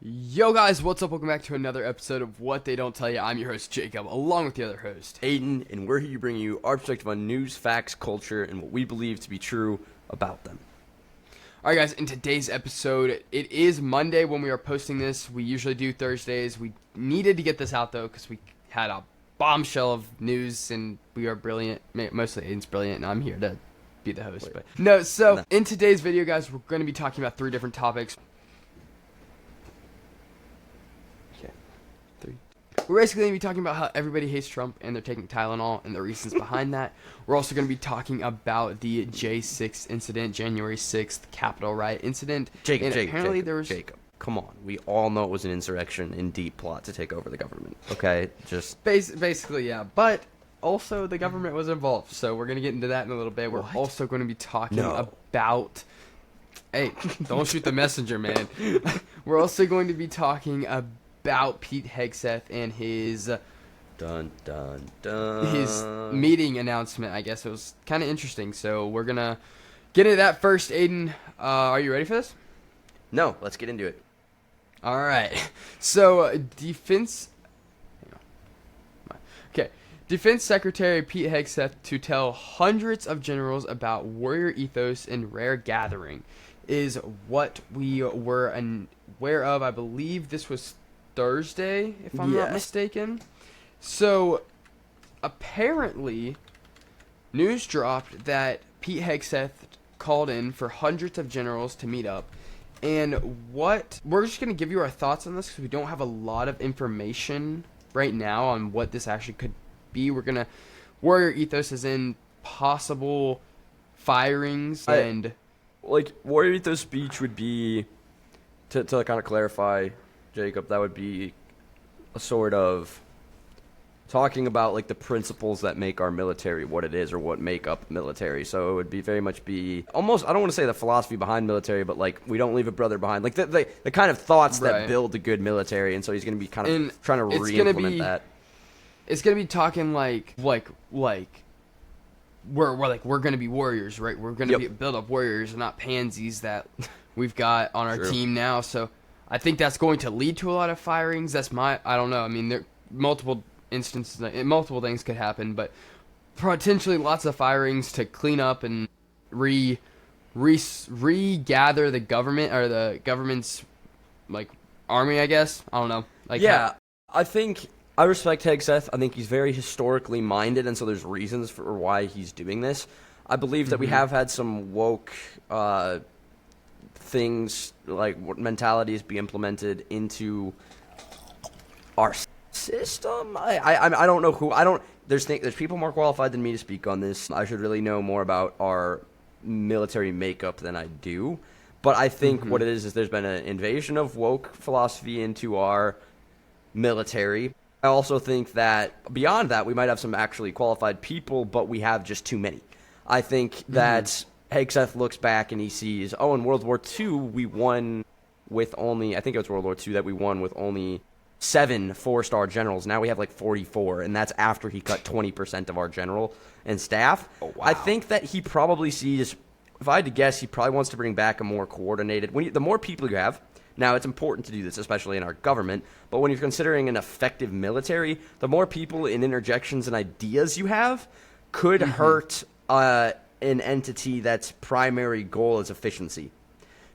Yo guys, what's up? Welcome back to another episode of What They Don't Tell You. I'm your host, Jacob, along with the other host, Aiden, and we're here to bring you our perspective on news, facts, culture, and what we believe to be true about them. Alright guys, in today's episode, it is Monday when we are posting this. We usually do Thursdays. We needed to get this out though because we had a bombshell of news and we are brilliant. Mostly Aiden's brilliant and I'm here to be the host. But no, in today's video guys, we're going to be talking about 3 different topics. We're basically going to be talking about how everybody hates Trump and they're taking Tylenol and the reasons behind that. We're also going to be talking about the J6 incident, January 6th Capitol riot incident. Jacob, come on. We all know it was an insurrection and deep plot to take over the government, okay? Just basically, yeah. But also the government was involved, so we're going to get into that in a little bit. We're also going to be talking about... Hey, don't shoot the messenger, man. We're also going to be talking about Pete Hegseth and his his meeting announcement. I guess it was kind of interesting, so we're gonna get into that first. Aiden, are you ready for this? No, let's get into it. All right. So Defense Secretary Pete Hegseth to tell hundreds of generals about warrior ethos and rare gathering is what we were aware of. I believe this was Thursday, if I'm not mistaken. So, apparently, news dropped that Pete Hegseth called in for hundreds of generals to meet up. And we're just going to give you our thoughts on this because we don't have a lot of information right now on what this actually could be. We're going to, warrior ethos is in possible firings and... Like, warrior ethos speech would be, to kind of clarify... Jacob, that would be a sort of talking about like the principles that make our military what it is or what make up military. So it would be very much be almost, I don't want to say the philosophy behind military, but like we don't leave a brother behind. Like the kind of thoughts that build a good military. And so he's going to be kind of trying to re-implement that. It's going to be talking like we're going to be warriors, right? We're going to build up warriors and not pansies that we've got on our team now. So I think that's going to lead to a lot of firings. I don't know. I mean, there multiple instances, multiple things could happen, but potentially lots of firings to clean up and regather the government or the government's like army, I guess. I don't know. I think I respect Hegseth. I think he's very historically minded, and so there's reasons for why he's doing this. I believe that we have had some woke things like mentalities be implemented into our system. I don't know who. There's people more qualified than me to speak on this. I should really know more about our military makeup than I do. But I think what it is there's been an invasion of woke philosophy into our military. I also think that beyond that we might have some actually qualified people, but we have just too many. I think that Hegseth looks back and he sees, in World War II, we won with only, I think it was World War II that we won with only 7 4-star generals. Now we have like 44, and that's after he cut 20% of our general and staff. Oh, wow. I think that he probably sees, if I had to guess, he probably wants to bring back a more coordinated, the more people you have, now it's important to do this, especially in our government, but when you're considering an effective military, the more people and interjections and ideas you have could hurt an entity that's primary goal is efficiency.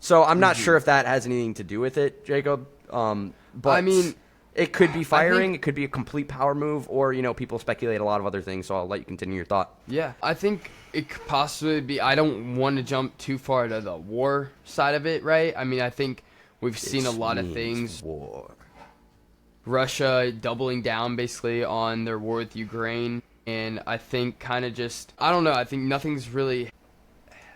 So I'm not sure if that has anything to do with it, Jacob. But I mean, it could be firing, it could be a complete power move, or people speculate a lot of other things. So I'll let you continue your thought. Yeah, I think it could possibly be. I don't want to jump too far to the war side of it, right? I mean, I think we've seen a lot of things. War. Russia doubling down basically on their war with Ukraine. And I think kind of just, I don't know, I think nothing's really,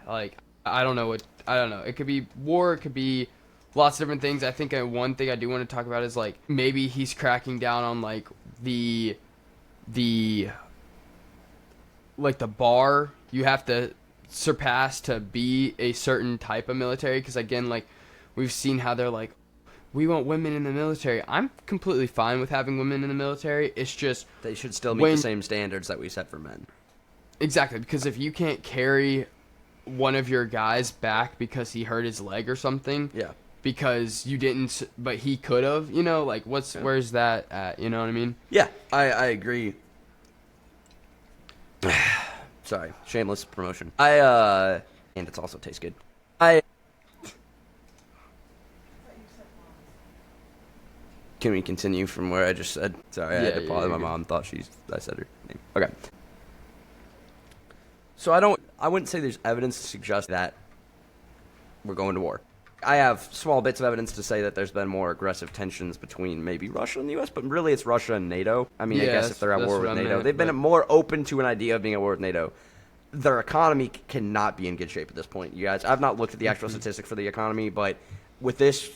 like, I don't know. It could be war, it could be lots of different things. I think one thing I do want to talk about is, like, maybe he's cracking down on, like, the bar you have to surpass to be a certain type of military. Because, again, like, we've seen how they're like, we want women in the military. I'm completely fine with having women in the military. It's just they should still meet the same standards that we set for men. Exactly, because if you can't carry one of your guys back because he hurt his leg or something, because you didn't, but he could have, you know, like where's that at, you know what I mean? Yeah, I agree. Sorry, shameless promotion. And it also tastes good. Can we continue from where I just said? Sorry, I had to pause. My mom thought I said her name. Okay. So I wouldn't say there's evidence to suggest that we're going to war. I have small bits of evidence to say that there's been more aggressive tensions between maybe Russia and the U.S., but really it's Russia and NATO. I mean, I guess if they're at war with NATO, they've been more open to an idea of being at war with NATO. Their economy cannot be in good shape at this point, you guys. I've not looked at the actual statistic for the economy, but with this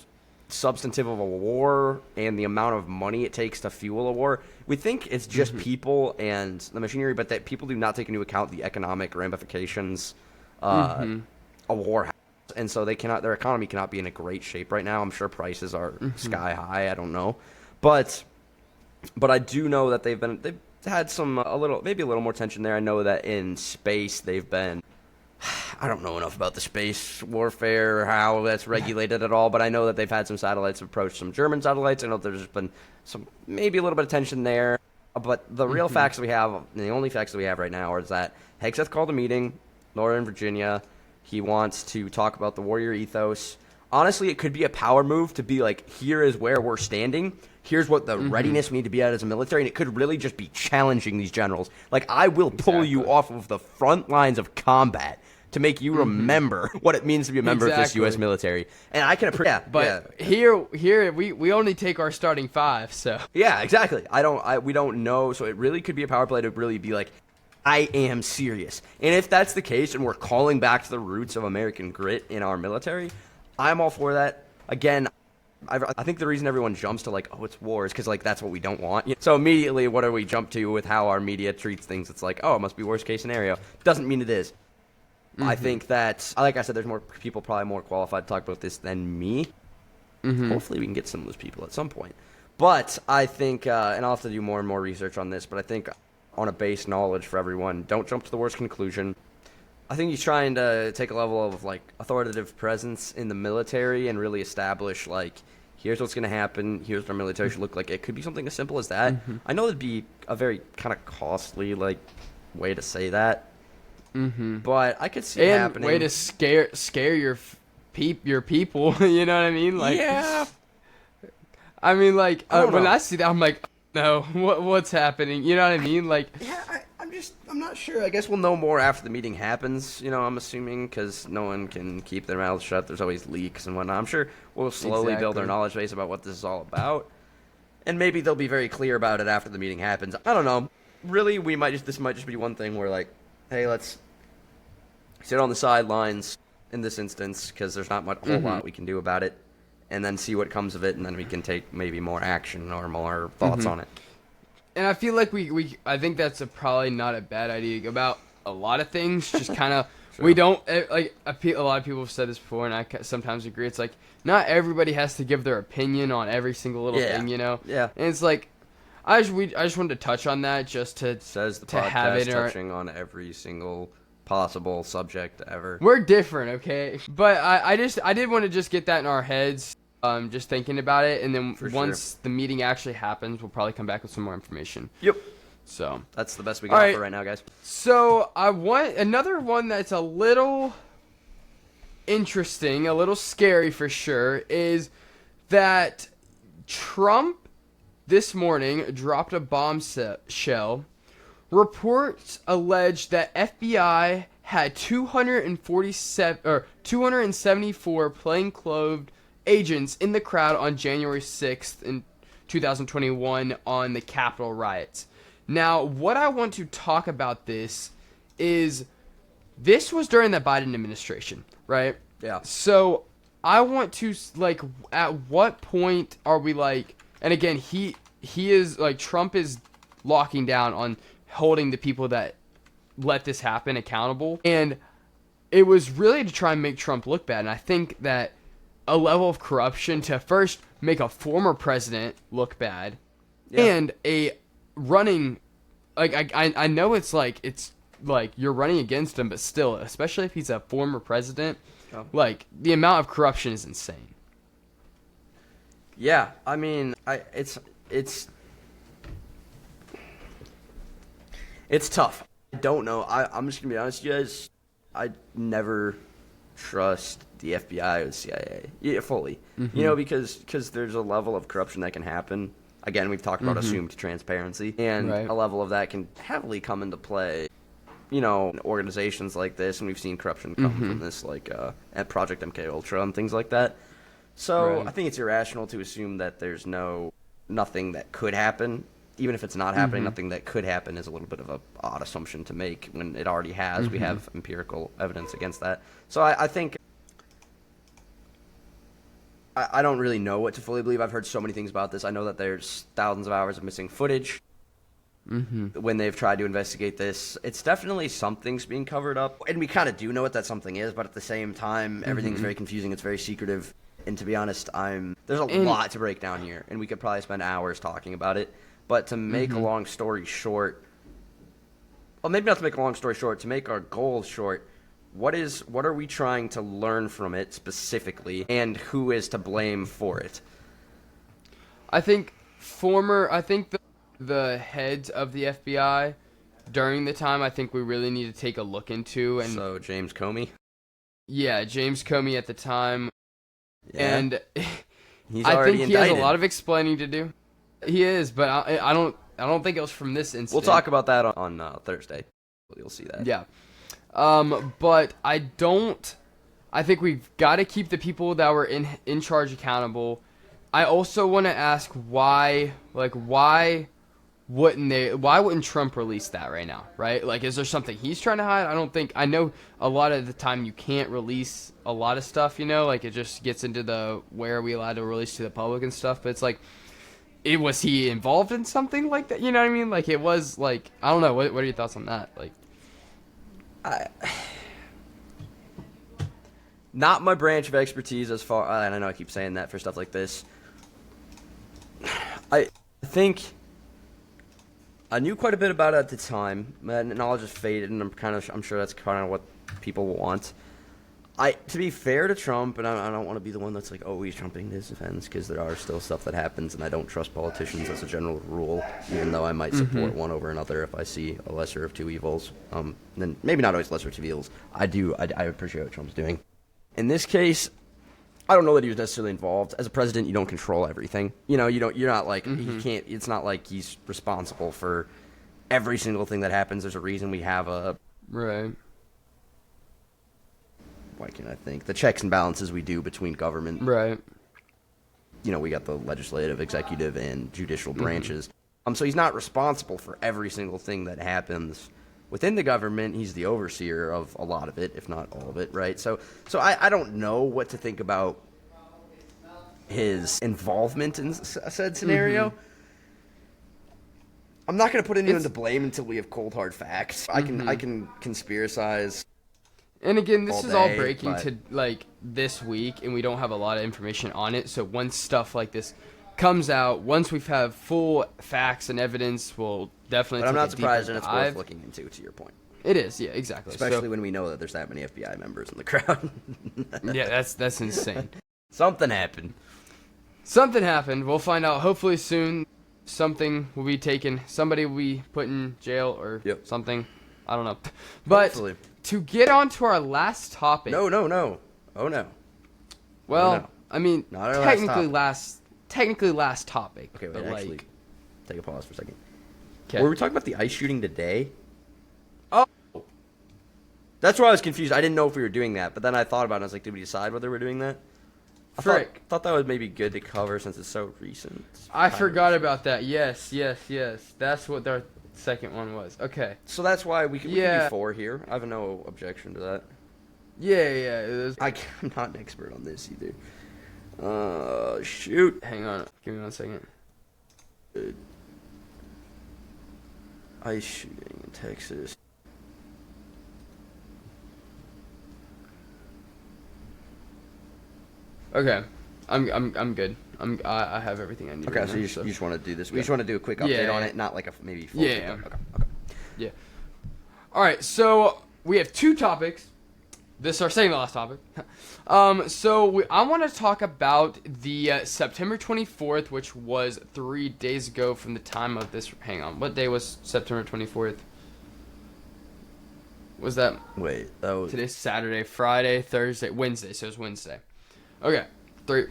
substantive of a war and the amount of money it takes to fuel a war, we think it's just people and the machinery, but that people do not take into account the economic ramifications a war has. And so their economy cannot be in a great shape right now. I'm sure prices are sky high. I don't know, but I do know that they've had maybe a little more tension there. I know that in space I don't know enough about the space warfare, how that's regulated at all, but I know that they've had some satellites approach some German satellites. I know there's been maybe a little bit of tension there, but the real facts we have, the only facts that we have right now, is that Hegseth called a meeting, Northern Virginia. He wants to talk about the warrior ethos. Honestly, it could be a power move to be like, here is where we're standing. Here's what the readiness we need to be at as a military. And it could really just be challenging these generals. Like, I will pull you off of the front lines of combat to make you remember what it means to be a member of this U.S. military. And I can appreciate here we only take our starting 5, so. Yeah, exactly. We don't know. So it really could be a power play to really be like, I am serious. And if that's the case and we're calling back to the roots of American grit in our military, I'm all for that. Again, I think the reason everyone jumps to like, oh, it's war is because like that's what we don't want. So immediately, what do we jump to with how our media treats things? It's like, oh, it must be worst case scenario. Doesn't mean it is. I think that, like I said, there's more people probably more qualified to talk about this than me. Hopefully we can get some of those people at some point. But I think, and I'll have to do more and more research on this, but I think on a base knowledge for everyone, don't jump to the worst conclusion. I think he's trying to take a level of like authoritative presence in the military and really establish like, here's what's going to happen, here's what our military should look like. It could be something as simple as that. I know it'd be a very kind of costly like way to say that, but I could see it happening. Way to scare your people. You know what I mean? Like, yeah. I mean, like when I see that, I'm like, no, what's happening? You know what I mean? Like, yeah, I'm not sure. I guess we'll know more after the meeting happens. You know, I'm assuming because no one can keep their mouths shut. There's always leaks and whatnot. I'm sure we'll slowly build our knowledge base about what this is all about, and maybe they'll be very clear about it after the meeting happens. I don't know. Really, this might just be one thing where like, hey, let's sit on the sidelines in this instance because there's not a whole lot we can do about it. And then see what comes of it, and then we can take maybe more action or more thoughts on it. And I feel like I think that's probably not a bad idea about a lot of things. Just kind of, we don't, like, a lot of people have said this before, and I sometimes agree. It's like, not everybody has to give their opinion on every single little thing, you know? Yeah. And it's like, I just wanted to touch on that just to, says the to podcast have it touching on every single possible subject ever. We're different, okay? But I did want to just get that in our heads. Just thinking about it, and then once the meeting actually happens, we'll probably come back with some more information. Yep. So that's the best we got for right now, guys. So I want another one that's a little interesting, a little scary for sure, is that Trump this morning dropped a bombshell. Reports allege that FBI had 274 plainclothes agents in the crowd on January 6th in 2021 on the Capitol riots. Now, what I want to talk about this was during the Biden administration, right? Yeah. So I want to, like, at what point are we like, and again, he is, like, Trump is locking down on holding the people that let this happen accountable. And it was really to try and make Trump look bad. And I think that a level of corruption to first make a former president look bad, and a running, like, I know it's like you're running against him, but still, especially if he's a former president, like, the amount of corruption is insane. Yeah, I mean, it's tough. I don't know. I'm just gonna be honest, you guys. I never trust the FBI or the CIA fully. You know, because there's a level of corruption that can happen. Again, we've talked about assumed transparency, and a level of that can heavily come into play. You know, in organizations like this, and we've seen corruption come from this, like at Project MK Ultra and things like that. So I think it's irrational to assume that there's nothing that could happen. Even if it's not happening, nothing that could happen is a little bit of a odd assumption to make when it already has. We have empirical evidence against that. So I think I don't really know what to fully believe. I've heard so many things about this. I know that there's thousands of hours of missing footage when they've tried to investigate this. It's definitely something's being covered up. And we kind of do know what that something is, but at the same time, everything's very confusing. It's very secretive. And to be honest, there's a lot to break down here, and we could probably spend hours talking about it. But to make a long story short, well, maybe not to make a long story short, to make our goals short, what are we trying to learn from it specifically, and who is to blame for it? I think the heads of the FBI during the time, I think we really need to take a look into. And so James Comey? Yeah, James Comey at the time. Yeah. And He's I already think indicted. he has a lot of explaining to do. He is, but I don't think it was from this incident. We'll talk about that on Thursday. You'll see that. Yeah. But I think we've got to keep the people that were in charge accountable. I also want to ask why wouldn't Trump release that right now, right? Like, is there something he's trying to hide? I know a lot of the time you can't release a lot of stuff, you know, like it just gets into the where are we allowed to release to the public and stuff, but it's like, was he involved in something like that? You know what I mean? Like, it was like, I don't know. What are your thoughts on that? Like, not my branch of expertise as far, and I know I keep saying that for stuff like this. I think I knew quite a bit about it at the time, and knowledge just faded, and I'm sure that's kind of what people want. To be fair to Trump, and I don't want to be the one that's like, oh, he's trumping his defense, because there are still stuff that happens, and I don't trust politicians as a general rule, even though I might support one over another if I see a lesser of two evils. Then maybe not always lesser of two evils. I appreciate what Trump's doing. In this case, I don't know that he was necessarily involved. As a president, you don't control everything. You know, you're not like, he can't, it's not like he's responsible for every single thing that happens. There's a reason we have right. Why can't I think? The checks and balances we do between government. Right. You know, we got the legislative, executive, and judicial branches. So he's not responsible for every single thing that happens within the government. He's the overseer of a lot of it, if not all of it, right? So I don't know what to think about his involvement in said scenario. I'm not going to put anyone to blame until we have cold hard facts. I can conspiracize. And again, this is day, all breaking to like this week, and we don't have a lot of information on it. So once stuff like this comes out, once we have full facts and evidence, we'll definitely. But I'm not surprised, and it's worth looking into. To your point, it is. Yeah, exactly. Especially when we know that there's that many FBI members in the crowd. Yeah, that's insane. Something happened. Something happened. We'll find out hopefully soon. Something will be taken. Somebody will be put in jail or something. I don't know. But hopefully. To get on to our last topic. No. Oh, no. Well, no. I mean, technically last topic. Okay, wait, actually, take a pause for a second. Okay. Were we talking about the ice shooting today? Oh. That's where I was confused. I didn't know if we were doing that, but then I thought about it, and I was like, did we decide whether we're doing that? I thought that was maybe good to cover since it's so recent. I forgot about that. Yes. That's what our second one was. Okay. So that's why we can do 4 here. I have no objection to that. Yeah. It is. I'm not an expert on this either. Shoot. Hang on. Give me 1 second. Ice shooting in Texas. Okay. I'm good. I have everything I need. Okay, right so you just want to do this. We just want to do a quick update on it, not like maybe full. Yeah. Okay. Yeah. All right. So we have 2 topics. this is our second to last topic. I want to talk about the September 24th, which was 3 days ago from the time of this. Hang on, what day was September 24th? Was that? Wait, that was Today's Saturday, Friday, Thursday, Wednesday. So it's Wednesday. Okay, 3,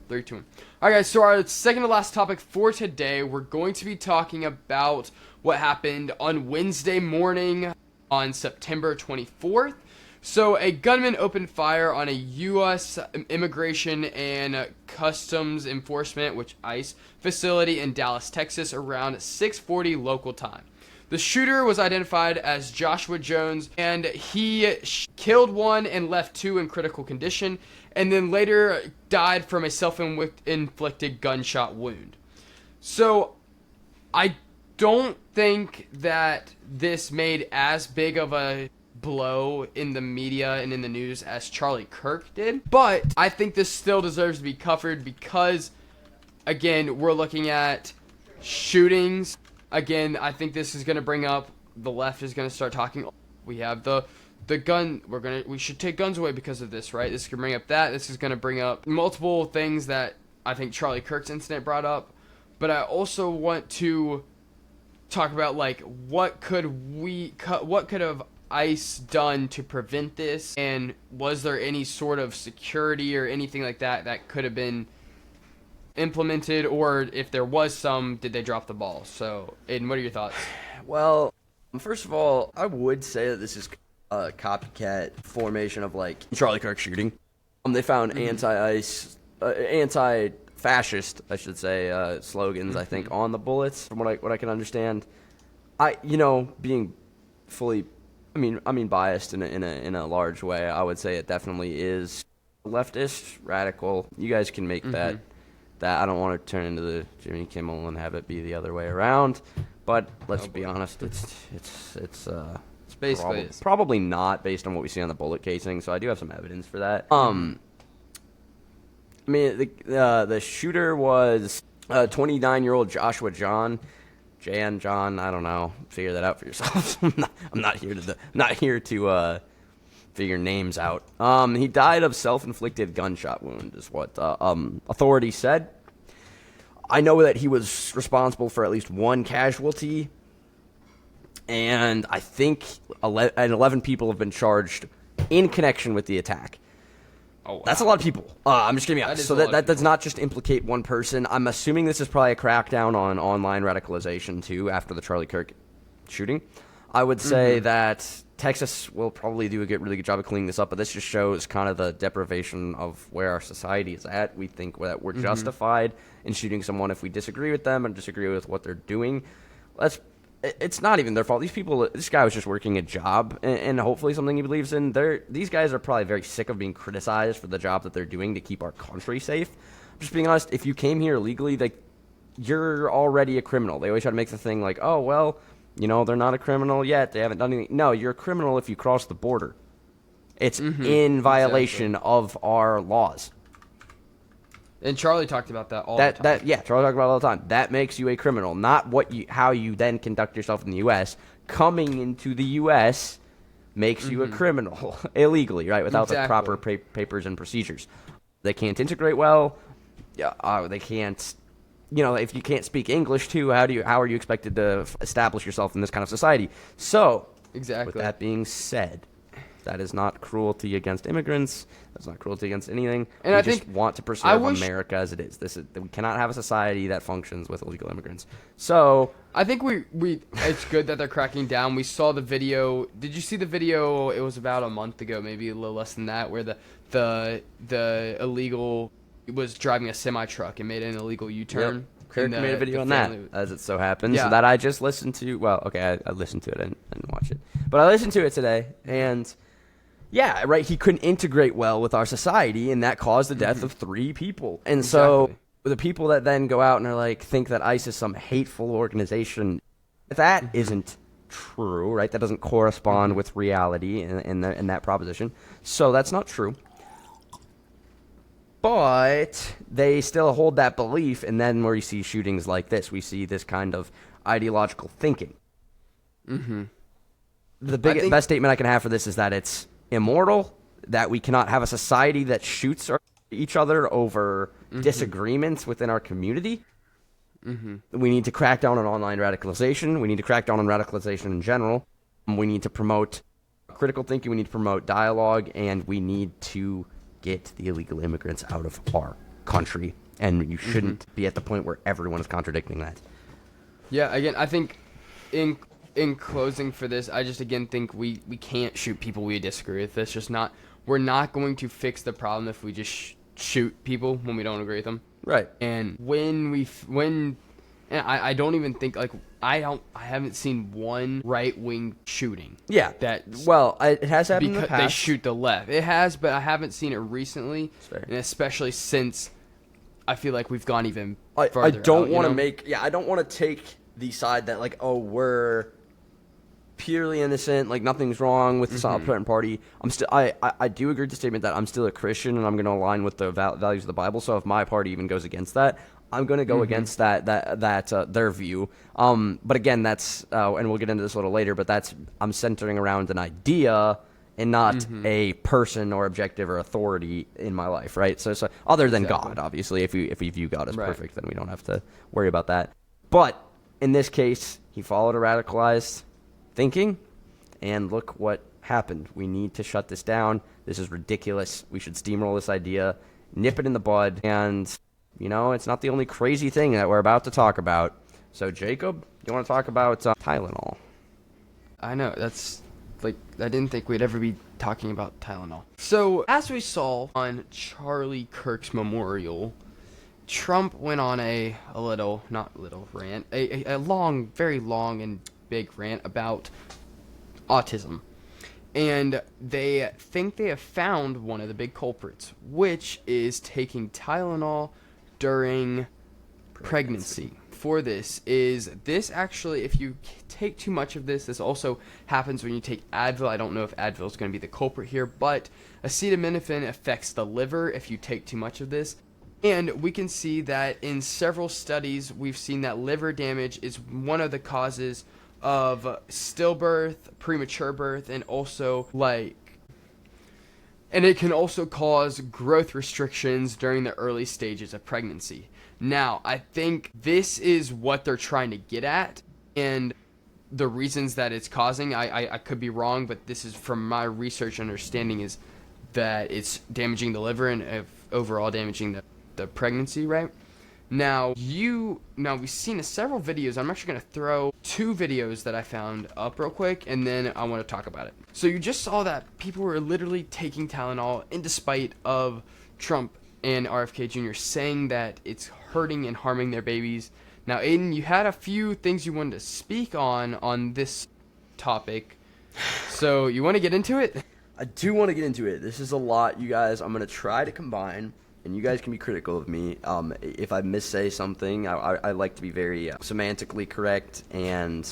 2, 1. All right, guys. So our second to last topic for today, we're going to be talking about what happened on Wednesday morning on September 24th. So a gunman opened fire on a U.S. Immigration and Customs Enforcement, which ICE, facility in Dallas, Texas, around 6:40 local time. The shooter was identified as Joshua Jones, and he killed one and left two in critical condition, and then later died from a self-inflicted gunshot wound. So, I don't think that this made as big of a blow in the media and in the news as Charlie Kirk did, but I think this still deserves to be covered because, again, we're looking at shootings. Again, I think this is going to bring up, the left is going to start talking, we have the gun, we should take guns away because of this, right? This is going to bring up that. This is going to bring up multiple things that I think Charlie Kirk's incident brought up. But I also want to talk about, like, what could have ICE done to prevent this? And was there any sort of security or anything like that that could have been implemented, or if there was some, did they drop the ball? So, Aiden, what are your thoughts? Well, first of all, I would say that this is a copycat formation of, like, Charlie Kirk shooting. They found anti-ICE, anti-fascist, I should say, slogans, I think, on the bullets, from what I can understand. Being fully, biased in a large way, I would say it definitely is leftist, radical. You guys can make that I don't want to turn into the Jimmy Kimmel and have it be the other way around, but let's be honest, it's basically probably not, based on what we see on the bullet casing. So I do have some evidence for that. The shooter was 29-year-old Joshua John. John, I don't know. Figure that out for yourselves. I'm not here to figure names out. He died of self-inflicted gunshot wound, is what authorities said. I know that he was responsible for at least one casualty, and I think 11 people have been charged in connection with the attack. Oh, wow. That's a lot of people. I'm just going to be honest. So that does not just implicate one person. I'm assuming this is probably a crackdown on online radicalization, too, after the Charlie Kirk shooting. I would say that Texas will probably do a really good job of cleaning this up, but this just shows kind of the deprivation of where our society is at. We think that we're justified in shooting someone if we disagree with them and disagree with what they're doing. It's not even their fault. This guy was just working a job, and hopefully something he believes in. These guys are probably very sick of being criticized for the job that they're doing to keep our country safe. Just being honest, if you came here illegally, you're already a criminal. They always try to make the thing like, oh, well, they're not a criminal yet. They haven't done anything. No, you're a criminal if you cross the border. It's in violation of our laws. And Charlie talked about that all the time. Charlie talked about it all the time. That makes you a criminal, not how you then conduct yourself in the U.S. Coming into the U.S. makes you a criminal illegally, right? Without the proper papers and procedures. They can't integrate well. They can't. If you can't speak English too, how are you expected to establish yourself in this kind of society? So, exactly. With that being said, that is not cruelty against immigrants. That's not cruelty against anything. And I just want to preserve America as it is. We cannot have a society that functions with illegal immigrants. So I think it's good that they're cracking down. We saw the video. Did you see the video? It was about a month ago, maybe a little less than that, where the illegal was driving a semi truck and made an illegal U-turn. Yep. Kirk made a video on that, as it so happens, that I just listened to. Well, okay, I listened to it and watched it, but I listened to it today, and yeah, right, he couldn't integrate well with our society, and that caused the death of 3 people. And so the people that then go out and are like, think that ICE is some hateful organization, that isn't true, right? That doesn't correspond with reality in that proposition. So that's not true. But they still hold that belief, and then where you see shootings like this, we see this kind of ideological thinking. The best statement I can have for this is that it's immoral, that we cannot have a society that shoots each other over disagreements within our community. We need to crack down on online radicalization. We need to crack down on radicalization in general. We need to promote critical thinking. We need to promote dialogue, and we need to get the illegal immigrants out of our country. And you shouldn't be at the point where everyone is contradicting that. Yeah, again, I think in closing for this, I just again think we can't shoot people we disagree with. That's just not. We're not going to fix the problem if we just shoot people when we don't agree with them. Right. And I don't even think I haven't seen one right wing shooting. Yeah. It has happened in the past. They shoot the left. It has, but I haven't seen it recently, and especially since I feel like we've gone even further. I don't want to I don't want to take the side that we're purely innocent, nothing's wrong with the Secretary Party. I do agree with the statement that I'm still a Christian and I'm going to align with the values of the Bible. So if my party even goes against that, I'm going to go against that their view. But again, that's and we'll get into this a little later. But I'm centering around an idea and not a person or objective or authority in my life, right? So other than God, obviously, if we view God as perfect, then we don't have to worry about that. But in this case, he followed a radicalized thinking, and look what happened. We need to shut this down. This is ridiculous. We should steamroll this idea, nip it in the bud, and it's not the only crazy thing that we're about to talk about. So Jacob, you want to talk about Tylenol? I know, that's I didn't think we'd ever be talking about Tylenol. So as we saw on Charlie Kirk's memorial, Trump went on a rant, a long, very long and big rant about autism. And they think they have found one of the big culprits, which is taking Tylenol during pregnancy. For this actually, if you take too much of this also happens when you take Advil. I don't know if Advil is going to be the culprit here, but acetaminophen affects the liver if you take too much of this. And we can see that in several studies, we've seen that liver damage is one of the causes of stillbirth, premature birth, and also and it can also cause growth restrictions during the early stages of pregnancy. Now, I think this is what they're trying to get at, and the reasons that it's causing, I could be wrong, but this is from my research understanding, is that it's damaging the liver and overall damaging the pregnancy, right? Now, we've seen several videos. I'm actually going to throw 2 videos that I found up real quick, and then I want to talk about it. So you just saw that people were literally taking Tylenol in despite of Trump and RFK Jr. saying that it's hurting and harming their babies. Now, Aiden, you had a few things you wanted to speak on this topic. So you want to get into it? I do want to get into it. This is a lot, you guys. I'm going to try to combine, and you guys can be critical of me. If I missay something, I like to be very semantically correct and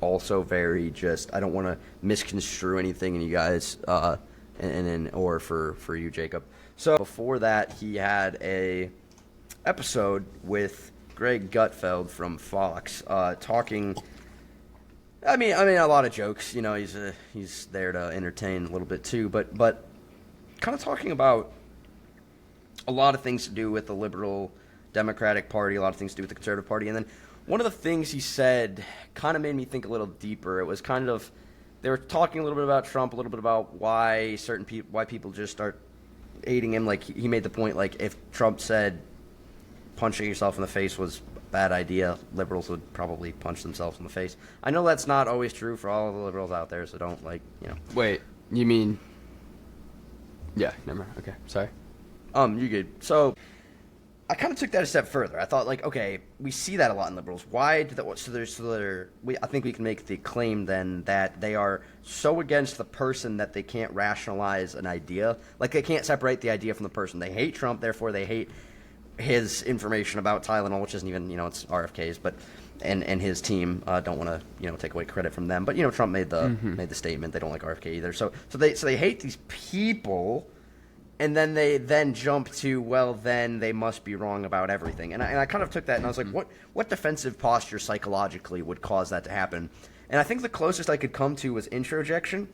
also very I don't want to misconstrue anything in you guys, or for you, Jacob. So before that, he had a episode with Greg Gutfeld from Fox, talking. I mean, a lot of jokes. He's there to entertain a little bit too, but kind of talking about a lot of things to do with the liberal Democratic Party, a lot of things to do with the Conservative Party, and then one of the things he said kind of made me think a little deeper. It was kind of, they were talking a little bit about Trump, a little bit about why people just start aiding him. Like, he made the point, if Trump said punching yourself in the face was a bad idea, liberals would probably punch themselves in the face. I know that's not always true for all of the liberals out there, so don't, Wait, you mean... Yeah, never mind. Okay, sorry. You're good. So, I kind of took that a step further. I thought, okay, we see that a lot in liberals. Why do that? I think we can make the claim then that they are so against the person that they can't rationalize an idea. They can't separate the idea from the person. They hate Trump, therefore they hate his information about Tylenol, which isn't even, it's RFK's, but and his team. Don't want to, take away credit from them. But Trump made the statement. They don't like RFK either. So they hate these people. And then they jump to, then they must be wrong about everything. And I kind of took that and I was like, what defensive posture psychologically would cause that to happen? And I think the closest I could come to was introjection.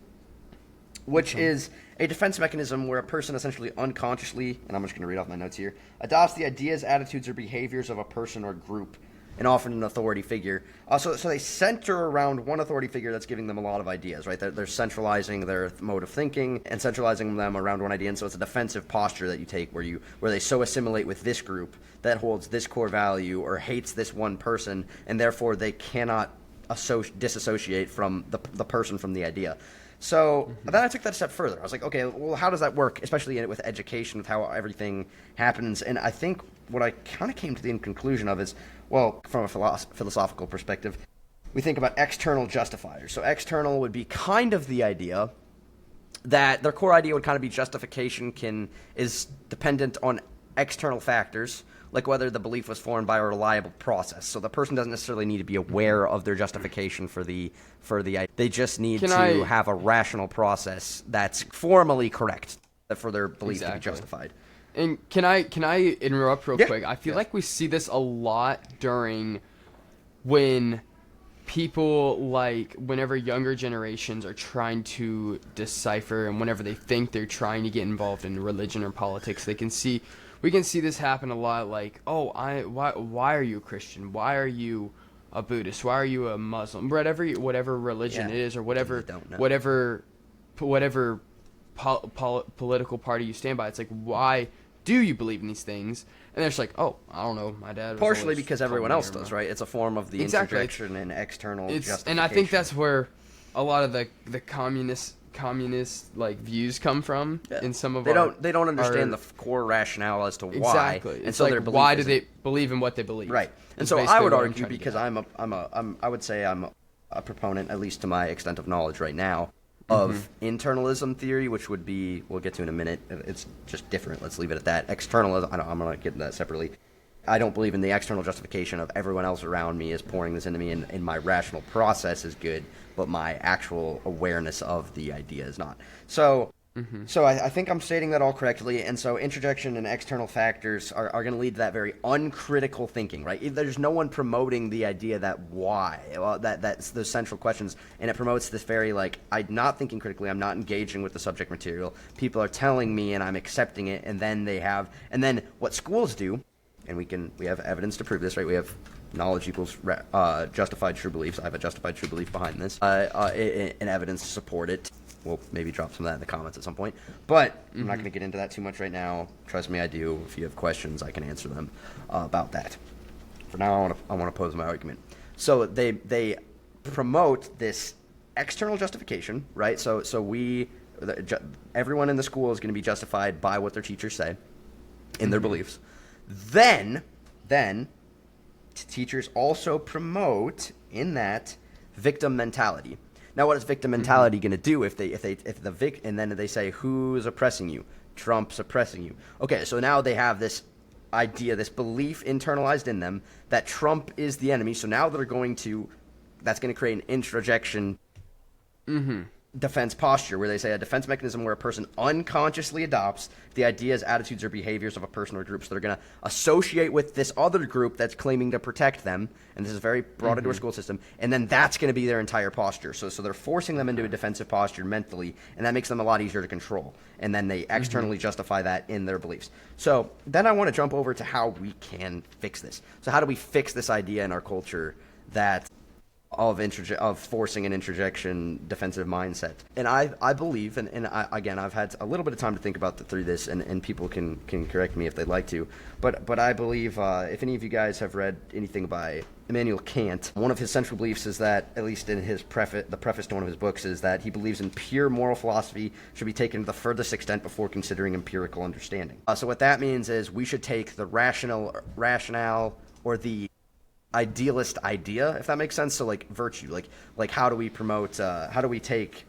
which is a defense mechanism where a person essentially unconsciously, and I'm just going to read off my notes here, adopts the ideas, attitudes, or behaviors of a person or group, and often an authority figure. So they center around one authority figure that's giving them a lot of ideas, right? They're centralizing their mode of thinking and centralizing them around one idea, and so it's a defensive posture that you take where they so assimilate with this group that holds this core value or hates this one person, and therefore they cannot disassociate from the person from the idea. So then I took that a step further. I was like, okay, well, how does that work, especially with education, with how everything happens? And I think what I kind of came to the conclusion of is, well, from a philosophical perspective, we think about external justifiers. So external would be kind of the idea that their core idea would kind of be justification is dependent on external factors, like whether the belief was formed by a reliable process. So the person doesn't necessarily need to be aware of their justification for the idea. They just need to have a rational process that's formally correct for their belief to be justified. And can I interrupt real quick? I feel like we see this a lot during when people, like, whenever younger generations are trying to decipher, and whenever they think they're trying to get involved in religion or politics, we can see this happen a lot. Like, why are you a Christian? Why are you a Buddhist? Why are you a Muslim? Whatever religion it is, or whatever political party you stand by. It's like, why do you believe in these things? And they're just like, oh, I don't know, my dad was partially because everyone else does, right? It's a form of the interjection and external justification. And I think that's where a lot of the communist like views come from in some of they don't understand the core rationale as to why. Exactly. And so like, why do they believe in what they believe? Right. And so I would argue, because I would say I'm a proponent, at least to my extent of knowledge right now, of internalism theory, which would be, we'll get to in a minute. It's just different. Let's leave it at that. Externalism, I'm going to get into that separately. I don't believe in the external justification of everyone else around me is pouring this into me, and my rational process is good, but my actual awareness of the idea is not. So I think I'm stating that all correctly, and so interjection and external factors are going to lead to that very uncritical thinking, right? There's no one promoting the idea that why, that's those central questions, and it promotes this very, like, I'm not thinking critically, I'm not engaging with the subject material, people are telling me and I'm accepting it, and then what schools do, and we have evidence to prove this, right? We have knowledge equals justified true beliefs. I have a justified true belief behind this, and evidence to support it. We'll maybe drop some of that in the comments at some point. But I'm not going to get into that too much right now. Trust me, I do. If you have questions, I can answer them about that. For now, I want to pose my argument. So they promote this external justification, right? So everyone in the school is going to be justified by what their teachers say in their beliefs. Then teachers also promote in that victim mentality. Now, what is victim mentality going to do if and then they say, who's oppressing you? Trump's oppressing you. Okay, so now they have this idea, this belief internalized in them that Trump is the enemy. So now that's going to create an introjection defense posture, where they say a defense mechanism where a person unconsciously adopts the ideas, attitudes, or behaviors of a person or group. So they're going to associate with this other group that's claiming to protect them, and this is very broad into our school system, and then that's going to be their entire posture. So they're forcing them into a defensive posture mentally, and that makes them a lot easier to control. And then they externally justify that in their beliefs. So then I want to jump over to how we can fix this. So how do we fix this idea in our culture that of forcing an interjection defensive mindset? And I believe, and again, I've had a little bit of time to think about through this, and people can correct me if they'd like to, but I believe, if any of you guys have read anything by Immanuel Kant, one of his central beliefs is that, at least in his the preface to one of his books, is that he believes in pure moral philosophy should be taken to the furthest extent before considering empirical understanding. So what that means is we should take the rationale, or the idealist idea, if that makes sense. So like virtue, like how do we promote, how do we take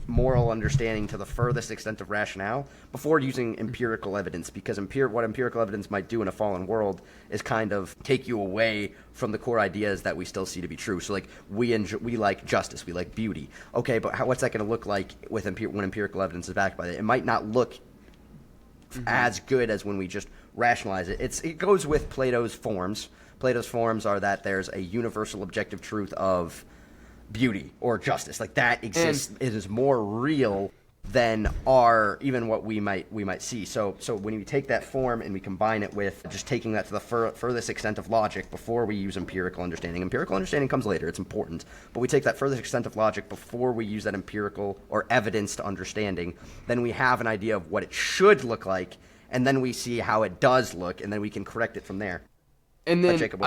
moral understanding to the furthest extent of rationale before using empirical evidence? Because what empirical evidence might do in a fallen world is kind of take you away from the core ideas that we still see to be true. So like we like justice, we like beauty. Okay, but what's that going to look like with when empirical evidence is backed by it? It might not look as good as when we just rationalize it. It goes with Plato's forms. Plato's forms are that there's a universal objective truth of beauty or justice. Like that exists. It is more real than are even what we might see. So when we take that form and we combine it with just taking that to the furthest extent of logic before we use empirical understanding. Empirical understanding comes later, it's important, but we take that furthest extent of logic before we use that empirical or evidenced understanding, then we have an idea of what it should look like, and then we see how it does look, and then we can correct it from there. And then Jacob,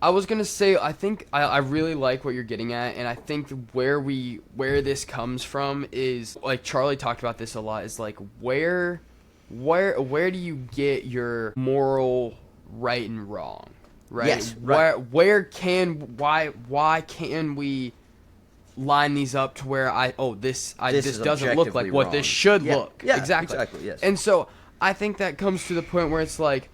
I was gonna say, I think I really like what you're getting at, and I think where this comes from is, like Charlie talked about this a lot, is like where do you get your moral right and wrong, right? Yes, right. Why can we line these up to where this doesn't look like what this should look? Yeah, exactly. Yes. And so I think that comes to the point where it's like,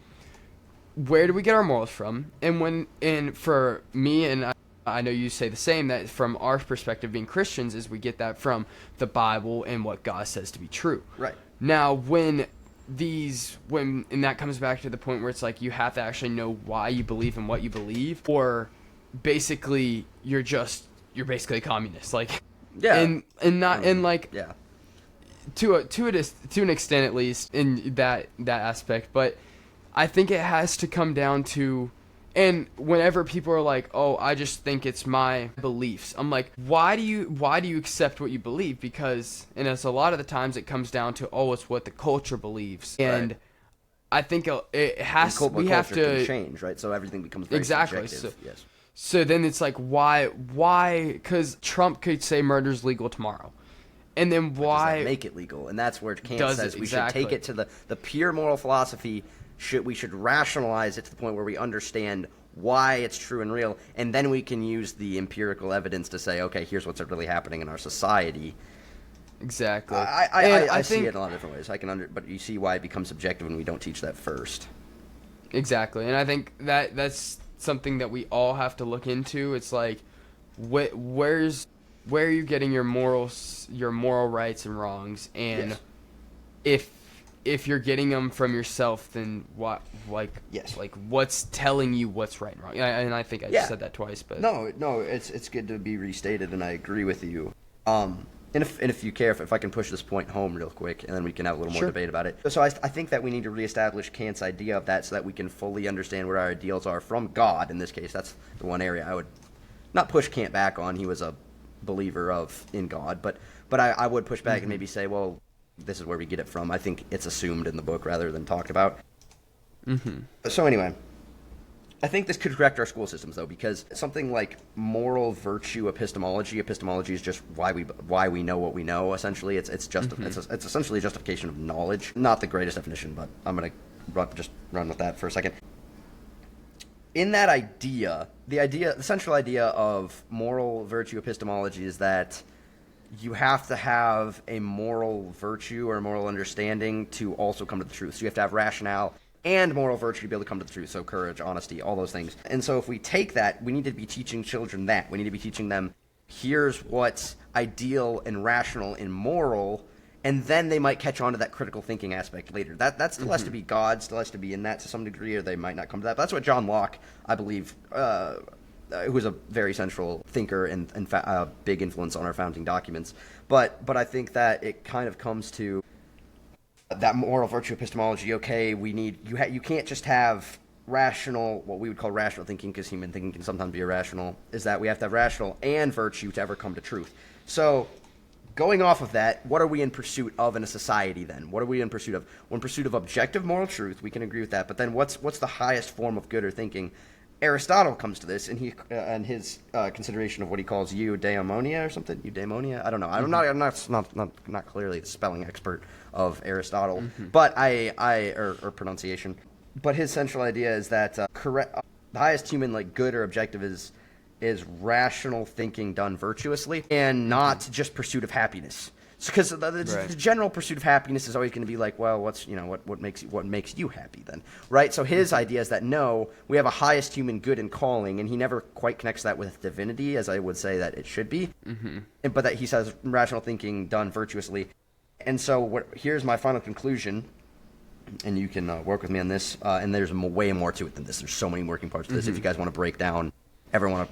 where do we get our morals from? And for me, and I know you say the same, that from our perspective being Christians, is we get that from the Bible and what God says to be true. Right. Now, and that comes back to the point where it's like you have to actually know why you believe in what you believe, or basically you're basically a communist, like, yeah, to an extent at least in that aspect, but I think it has to come down to, and whenever people are like, "Oh, I just think it's my beliefs," I'm like, "Why do you accept what you believe?" Because, and it's a lot of the times it comes down to, "Oh, it's what the culture believes," and right. I think it has. We have to change, right? So everything becomes very subjective. Yes. So then it's like, why? Because Trump could say murder's legal tomorrow. And then why does that make it legal? And that's where Kant says we should take it to the pure moral philosophy. We should rationalize it to the point where we understand why it's true and real, and then we can use the empirical evidence to say, okay, here's what's really happening in our society. Exactly. I see it in a lot of different ways. But you see why it becomes subjective when we don't teach that first. Exactly, and I think that's something that we all have to look into. It's like, where are you getting your moral rights and wrongs, and yes. if you're getting them from yourself, then what? Yes. Like what's telling you what's right and wrong? And I think I just said that twice, but no, it's good to be restated, and I agree with you. And if you care, if I can push this point home real quick, and then we can have a little more debate about it. So I think that we need to reestablish Kant's idea of that, so that we can fully understand where our ideals are from God. In this case, that's the one area I would not push Kant back on. He was a believer in God, but I would push back and maybe say, well, this is where we get it from. I think it's assumed in the book rather than talked about. Mm-hmm. So anyway, I think this could correct our school systems, though, because something like moral virtue epistemology is just why we know what we know. Essentially, it's essentially a justification of knowledge. Not the greatest definition, but I'm gonna just run with that for a second. In that idea, the central idea of moral virtue epistemology is that you have to have a moral virtue or a moral understanding to also come to the truth. So you have to have rationale and moral virtue to be able to come to the truth. So courage, honesty, all those things. And so if we take that, we need to be teaching children that. We need to be teaching them, here's what's ideal and rational and moral, and then they might catch on to that critical thinking aspect later. That still has to be God, still has to be in that to some degree, or they might not come to that. But that's what John Locke, I believe, who was a very central thinker and a big influence on our founding documents. But I think that it kind of comes to that moral virtue epistemology. Okay, we need you can't just have rational, what we would call rational thinking, because human thinking can sometimes be irrational, is that we have to have rational and virtue to ever come to truth. So going off of that, what are we in pursuit of in a society then? What are we in pursuit of? We're in pursuit of objective moral truth. We can agree with that. But then what's the highest form of good or thinking? Aristotle comes to this, and he and his consideration of what he calls eudaimonia or something. Eudaimonia? I don't know. I'm not clearly the spelling expert of Aristotle, but or pronunciation. But his central idea is that the highest human good or objective is rational thinking done virtuously, and not just pursuit of happiness. Because the general pursuit of happiness is always going to be like, well, what makes you happy then, right? So his idea is that no, we have a highest human good and calling, and he never quite connects that with divinity, as I would say that it should be. But that he says rational thinking done virtuously. And so here's my final conclusion, and you can work with me on this. And there's way more to it than this. There's so many working parts to this. If you guys want to break down, ever want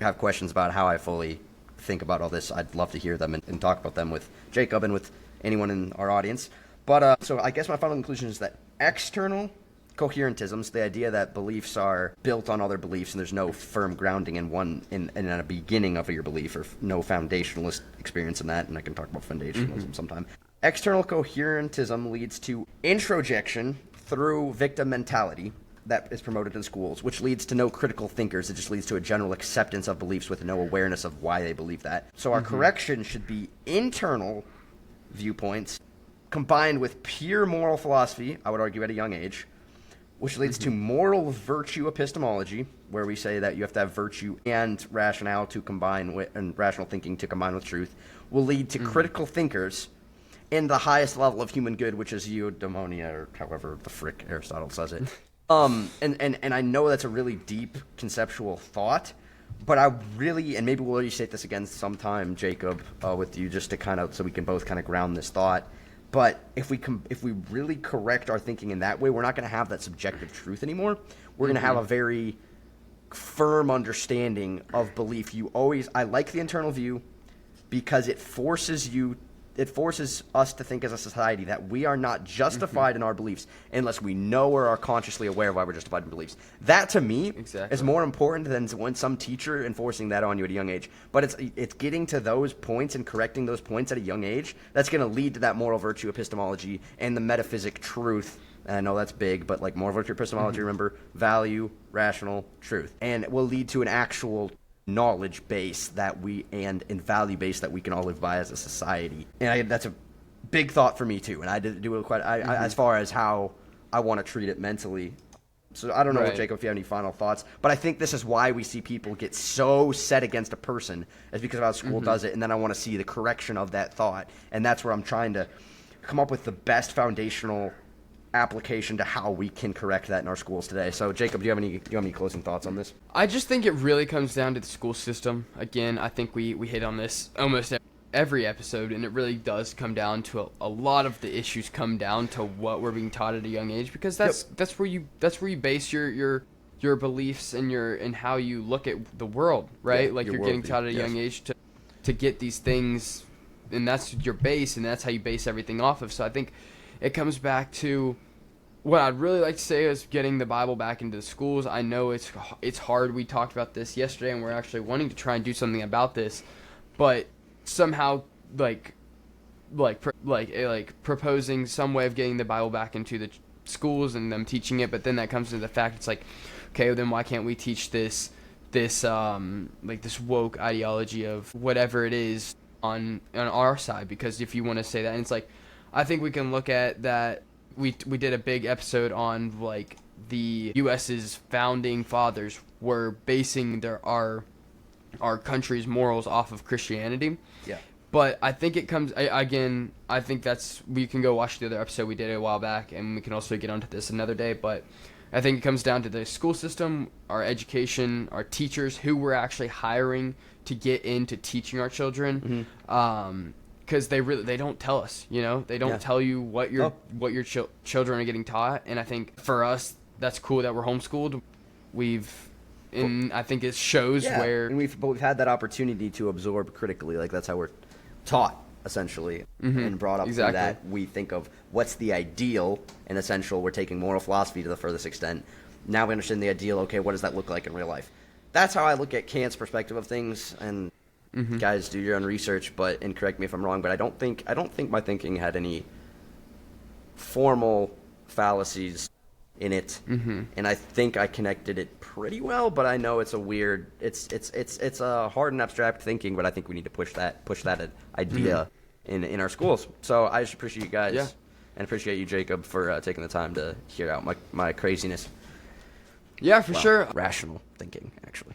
to have questions about how I fully think about all this, I'd love to hear them and talk about them with Jacob and with anyone in our audience. But so I guess my final conclusion is that external coherentisms, the idea that beliefs are built on other beliefs and there's no firm grounding in a beginning of your belief, or no foundationalist experience in that, and I can talk about foundationalism sometime. External coherentism leads to introjection through victim mentality that is promoted in schools, which leads to no critical thinkers. It just leads to a general acceptance of beliefs with no awareness of why they believe that. So our correction should be internal viewpoints combined with pure moral philosophy, I would argue at a young age, which leads to moral virtue epistemology, where we say that you have to have virtue and rationale to combine with, and rational thinking to combine with truth, will lead to critical thinkers in the highest level of human good, which is eudaimonia, or however the frick Aristotle says it. And I know that's a really deep conceptual thought, but I really, and maybe we'll restate this again sometime, Jacob, with you, just to kind of, so we can both kind of ground this thought. But if we really correct our thinking in that way, we're not going to have that subjective truth anymore. We're going to have a very firm understanding of belief. I like the internal view because it forces us to think as a society that we are not justified in our beliefs unless we know or are consciously aware of why we're justified in beliefs. That, to me, is more important than when some teacher enforcing that on you at a young age. But it's getting to those points and correcting those points at a young age that's going to lead to that moral virtue epistemology and the metaphysic truth. And I know that's big, but like moral virtue epistemology, remember, value, rational, truth. And it will lead to an actual knowledge base and value base that we can all live by as a society. And that's a big thought for me too, and I did do it as far as how I want to treat it mentally. So I don't know, Jacob, if you have any final thoughts, but I think this is why we see people get so set against a person, is because of how school does it, and then I want to see the correction of that thought, and that's where I'm trying to come up with the best foundational application to how we can correct that in our schools today. So Jacob, do you have any closing thoughts on this? I just think it really comes down to the school system. Again, I think we hit on this almost every episode, and it really does come down to a lot of the issues come down to what we're being taught at a young age, because that's where you base your beliefs and how you look at the world, right? Like you're getting taught at a young age to get these things, and that's your base, and that's how you base everything off of. So I think it comes back to what I'd really like to say is getting the Bible back into the schools. I know it's hard. We talked about this yesterday, and we're actually wanting to try and do something about this, but somehow proposing some way of getting the Bible back into the schools and them teaching it. But then that comes to the fact, it's like, okay, well, then why can't we teach this woke ideology of whatever it is on our side? Because if you want to say that, and it's like, I think we can look at that. We did a big episode on like the U.S.'s founding fathers were basing our country's morals off of Christianity. Yeah. But I think it comes again. I think we can go watch the other episode we did a while back, and we can also get onto this another day. But I think it comes down to the school system, our education, our teachers, who we're actually hiring to get into teaching our children. Because they don't tell us, they don't tell you what your children are getting taught. And I think for us, that's cool that we're homeschooled. I think it shows where, and we've had that opportunity to absorb critically. Like that's how we're taught essentially, and brought up through that. We think of what's the ideal and essential. We're taking moral philosophy to the furthest extent. Now we understand the ideal. Okay, what does that look like in real life? That's how I look at Kant's perspective of things. And guys, do your own research, and correct me if I'm wrong, but I don't think my thinking had any formal fallacies in it, and I think I connected it pretty well. But I know it's a hard and abstract thinking, but I think we need to push that idea in our schools. So I just appreciate you guys, and appreciate you, Jacob, for taking the time to hear out my craziness. Yeah, for sure. Rational thinking, actually.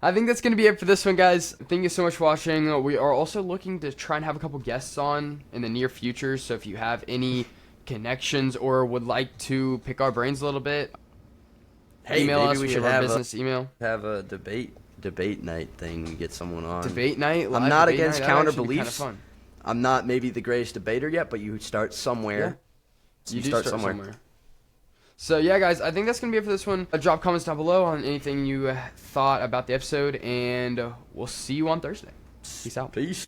I think that's going to be it for this one, guys. Thank you so much for watching. We are also looking to try and have a couple guests on in the near future. So if you have any connections or would like to pick our brains a little bit, email us. We should have a business email. Have a debate night thing. Get someone on. Debate night? I'm not against counter beliefs. Kind of I'm not maybe the greatest debater yet, but you start somewhere. Yeah. You start somewhere. So yeah, guys, I think that's gonna be it for this one. Drop comments down below on anything you thought about the episode, and we'll see you on Thursday. Peace out. Peace.